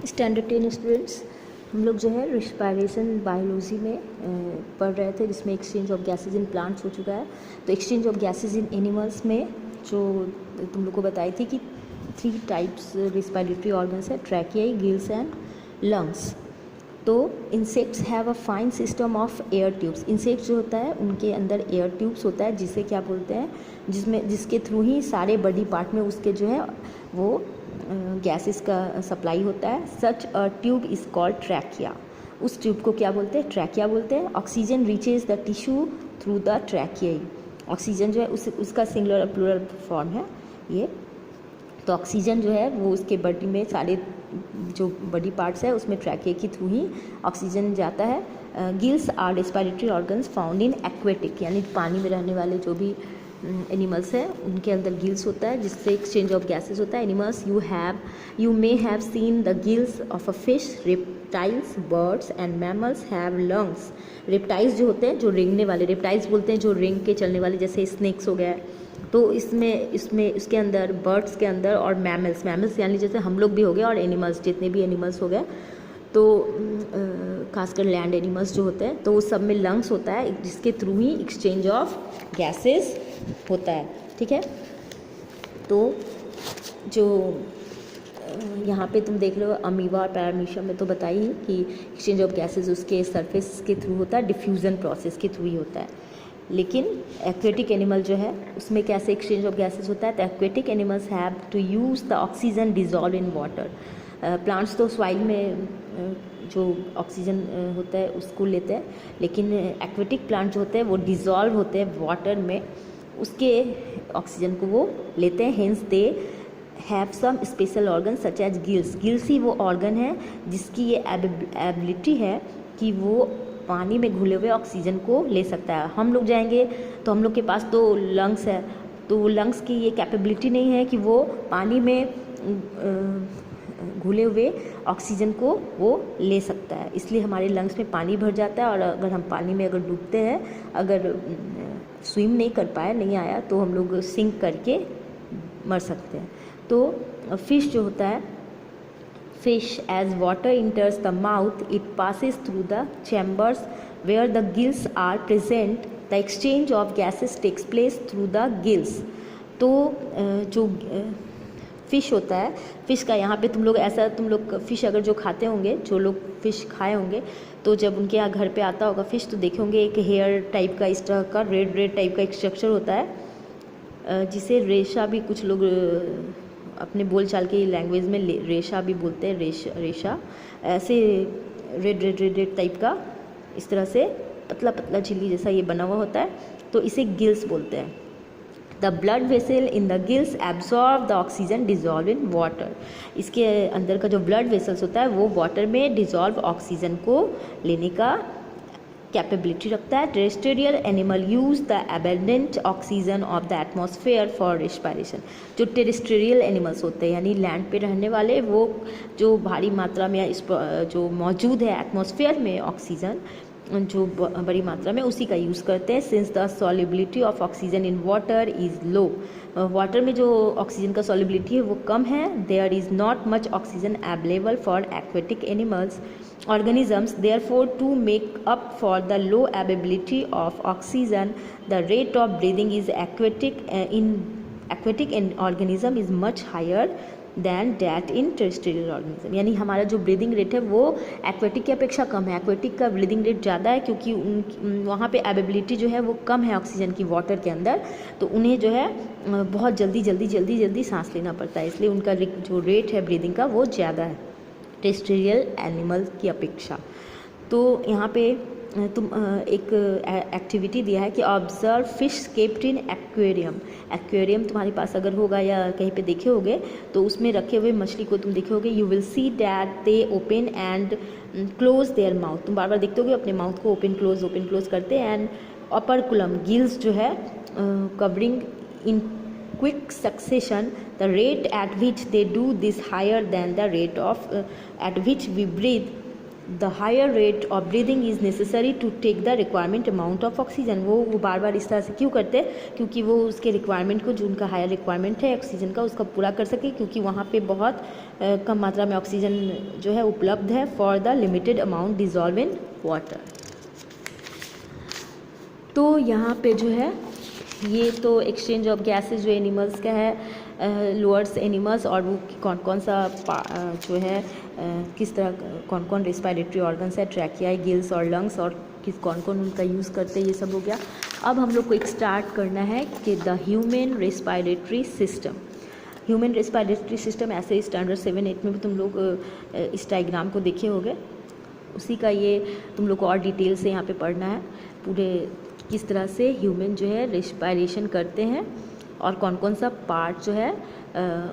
Standard 10 students, हम लोग जो है रिस्पायरेशन बायोलॉजी में पढ़ रहे थे, जिसमें exchange of gases in plants हो चुका है। तो exchange of gases in animals में जो तुम लोग को बताई थी कि 3 टाइप्स रिस्पायरेटरी ऑर्गन्स है, ट्रैकियाई, गिल्स एंड लंग्स। तो insects have a fine system of air tubes. Insects जो होता है उनके अंदर एयर ट्यूब्स होता है, जिसे क्या बोलते हैं, जिसके थ्रू ही सारे बॉडी पार्ट में उसके जो है वो गैसेस का सप्लाई होता है। Such a tube is called trachea. उस ट्यूब को क्या बोलते हैं? ट्रैकिया बोलते हैं। Oxygen reaches the tissue through the tracheae. Oxygen जो है उसका सिंगुलर और प्लूरल फॉर्म है ये। तो ऑक्सीजन जो है वो उसके बॉडी में सारे जो बॉडी पार्ट्स है उसमें ट्रैकिया के थ्रू ही ऑक्सीजन जाता है। Gills are respiratory organs found in aquatic, यानी पानी में रहने वाले जो भी एनिमल्स हैं उनके अंदर गिल्स होता है, जिससे एक्सचेंज ऑफ गैसेस होता है। Animals you may have seen the gills of a fish, reptiles, birds and mammals have lungs. Reptiles जो होते हैं, जो रेंगने वाले, रेप्टाइल्स बोलते हैं जो रेंग के चलने वाले, जैसे स्नेक्स हो गया। तो इसमें उसके अंदर, बर्ड्स के अंदर, और मैमल्स यानी जैसे हम लोग भी हो गए, और एनिमल्स जितने भी एनिमल्स हो गए, तो खासकर लैंड एनिमल्स जो होते हैं, तो उस सब में लंग्स होता है, जिसके through he exchange of gases होता है। ठीक है, तो जो यहाँ पे तुम देख लो अमीबा और पैरामीशियम में तो बताई ही कि एक्सचेंज ऑफ गैसेस उसके सरफेस के थ्रू होता है, डिफ्यूज़न प्रोसेस के थ्रू ही होता है। लेकिन एक्वेटिक एनिमल जो है उसमें कैसे एक्सचेंज ऑफ गैसेस होता है? तो aquatic animals have to use the oxygen dissolve in water. Plants तो सॉइल में जो ऑक्सीजन होता है उसको लेते हैं, लेकिन एक्वेटिक प्लांट जो होते हैं वो डिजॉल्व होते हैं वाटर में, उसके ऑक्सीजन को वो लेते हैं। Hence they have some special organ such as gills. Gills ही वो ऑर्गन है जिसकी ये एबिलिटी है कि वो पानी में घुले हुए ऑक्सीजन को ले सकता है। हम लोग जाएंगे तो हम लोग के पास तो लंग्स है, तो लंग्स की ये कैपेबिलिटी नहीं है कि वो पानी में घुले हुए ऑक्सीजन को वो ले सकता है, इसलिए हमारे लंग्स में पानी भर जाता है। और अगर हम पानी में अगर डूबते हैं, अगर स्विम नहीं कर पाए, नहीं आया, तो हम लोग सिंक करके मर सकते हैं। तो फिश जो होता है, fish as water enters the mouth, it passes through the chambers where the gills are present. The exchange of gases takes place through the gills. तो जो फ़िश होता है, फ़िश का यहाँ पे तुम लोग फ़िश अगर जो खाते होंगे, जो लोग फ़िश खाए होंगे, तो जब उनके यहाँ घर पे आता होगा फ़िश, तो देखे होंगे एक हेयर टाइप का, इस तरह का रेड टाइप का एक स्ट्रक्चर होता है, जिसे रेशा भी कुछ लोग अपने बोलचाल की लैंग्वेज में रेशा भी बोलते हैं, रेशा। ऐसे रेड टाइप का, इस तरह से पतला झिल्ली जैसा ये बना हुआ होता है, तो इसे गिल्स बोलते हैं। The blood vessel in the gills absorb the oxygen dissolve in water. इसके अंदर का जो ब्लड वेसल्स होता है वो वाटर में डिजॉल्व ऑक्सीजन को लेने का कैपेबिलिटी रखता है। Terrestrial animal use the abandoned oxygen of the atmosphere for respiration. जो टेरेस्ट्रियल एनिमल्स होते हैं, यानी लैंड पे रहने वाले, वो जो भारी मात्रा में जो मौजूद है एटमॉस्फेयर में ऑक्सीजन, जो बड़ी मात्रा में, उसी का यूज़ करते हैं। Since the solubility of oxygen in water is low, water में जो ऑक्सीजन का सॉल्युबिलिटी है वो कम है। There is not much oxygen available for aquatic animals organisms. Therefore, to make up for the low availability of oxygen, the rate of breathing is aquatic organism is much higher than that in terrestrial organism. यानी हमारा जो breathing rate है वो aquatic की अपेक्षा कम है। Aquatic का breathing rate ज़्यादा है क्योंकि वहाँ पे अवेलेबिलिटी जो है वो कम है ऑक्सीजन की वाटर के अंदर, तो उन्हें जो है बहुत जल्दी सांस लेना पड़ता है, इसलिए उनका जो रेट है ब्रीदिंग का वो ज़्यादा है टेरेस्ट्रियल एनिमल की अपेक्षा। तो यहाँ पे तुम एक एक्टिविटी दिया है कि observe fish kept in aquarium. Aquarium तुम्हारे पास अगर होगा या कहीं पे देखे होगे, तो उसमें रखे हुए मछली को तुम देखे होगे। You will see that they open and close their mouth. तुम बार बार देखते होगे अपने माउथ को ओपन क्लोज करते हैं। एंड अपरकुलम गिल्स जो है covering in quick succession. The rate at which they do this higher than the rate of at which we breathe. The higher rate of breathing is necessary to take the requirement amount of oxygen. वो बार बार इस तरह से क्यों करते हैं, क्योंकि वो उसके रिक्वायरमेंट को, जो उनका हायर रिक्वायरमेंट है ऑक्सीजन का, उसका पूरा कर सके, क्योंकि वहाँ पे बहुत कम मात्रा में ऑक्सीजन जो है उपलब्ध है for the limited amount dissolve in water. तो यहाँ पे जो है ये तो एक्सचेंज ऑफ गैसेज जो एनिमल्स का है, लोअर्स एनिमल्स, और वो कौन कौन सा जो है किस तरह कौन कौन रेस्पिरेटरी ऑर्गन्स है, ट्रैकिया, गिल्स और लंग्स, और कौन कौन उनका यूज़ करते हैं, ये सब हो गया। अब हम लोग को एक स्टार्ट करना है कि the human respiratory system. Human respiratory system ऐसे स्टैंडर्ड 7-8 में भी तुम लोग इस डायग्राम को देखे होंगे, उसी का ये तुम लोग को और डिटेल से यहाँ पे पढ़ना है, पूरे किस तरह से ह्यूमन जो है रेस्पिरेशन करते हैं और कौन कौन सा पार्ट जो है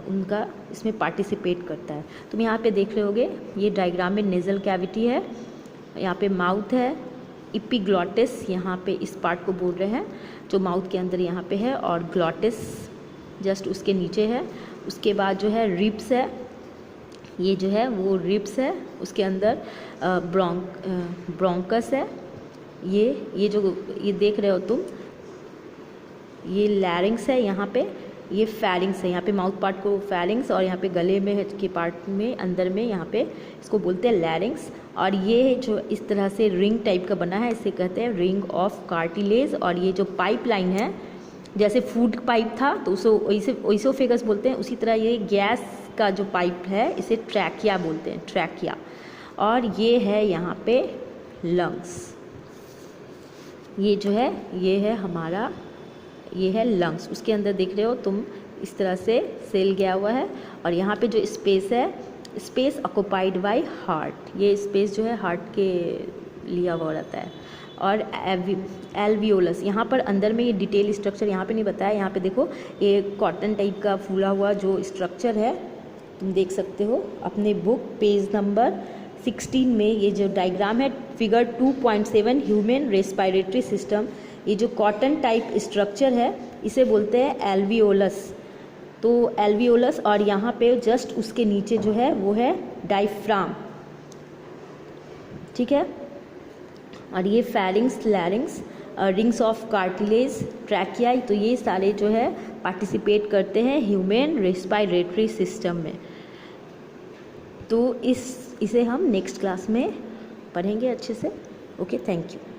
उनका इसमें पार्टिसिपेट करता है। तुम यहाँ पे देख रहे होगे, ये डायग्राम में नेज़ल कैविटी है, यहाँ पे माउथ है, इपिग्लॉटिस यहाँ पे इस पार्ट को बोल रहे हैं जो माउथ के अंदर यहाँ पे है, और ग्लॉटिस जस्ट उसके नीचे है। उसके बाद जो है रिब्स है, ये जो है वो रिब्स है, उसके अंदर ब्रोंकस है, ये जो ये देख रहे हो तुम, ये लैरिंग्स है, यहाँ पे ये फेरिंग्स है, यहाँ पे माउथ पार्ट को फेरिंग्स, और यहाँ पे गले में के पार्ट में अंदर में यहाँ पे इसको बोलते हैं लैरिंग्स। और ये जो इस तरह से रिंग टाइप का बना है, इसे कहते हैं रिंग ऑफ कार्टिलेज। और ये जो पाइपलाइन है, जैसे फूड पाइप था तो उसे ओइसोफेगस बोलते हैं, उसी तरह ये गैस का जो पाइप है इसे ट्रैकिया बोलते हैं, ट्रैकिया। और ये है यहाँ पे लंग्स, ये जो है ये है हमारा, ये है लंग्स। उसके अंदर देख रहे हो तुम इस तरह से सेल गया हुआ है, और यहाँ पे जो स्पेस है, स्पेस ऑक्युपाइड बाय हार्ट, ये स्पेस जो है हार्ट के लिया हुआ रहता है। और एल्वियोलस, यहाँ पर अंदर में ये डिटेल स्ट्रक्चर यहाँ पे नहीं बताया, यहाँ पे देखो ये कॉटन टाइप का फूला हुआ जो स्ट्रक्चर है तुम देख सकते हो अपने बुक पेज नंबर 16 में। ये जो डायग्राम है फिगर 2.7 ह्यूमन रेस्पिरेटरी सिस्टम, ये जो कॉटन टाइप स्ट्रक्चर है इसे बोलते हैं एल्वियोलस। तो एल्वियोलस, और यहाँ पे जस्ट उसके नीचे जो है वो है डायफ्राम, ठीक है। और ये pharynx, लैरिंग्स, rings of cartilage, trachea, तो ये सारे जो है पार्टिसिपेट करते हैं ह्यूमन रेस्पिरेटरी सिस्टम में। तो इसे हम नेक्स्ट क्लास में पढ़ेंगे अच्छे से। Okay, thank you.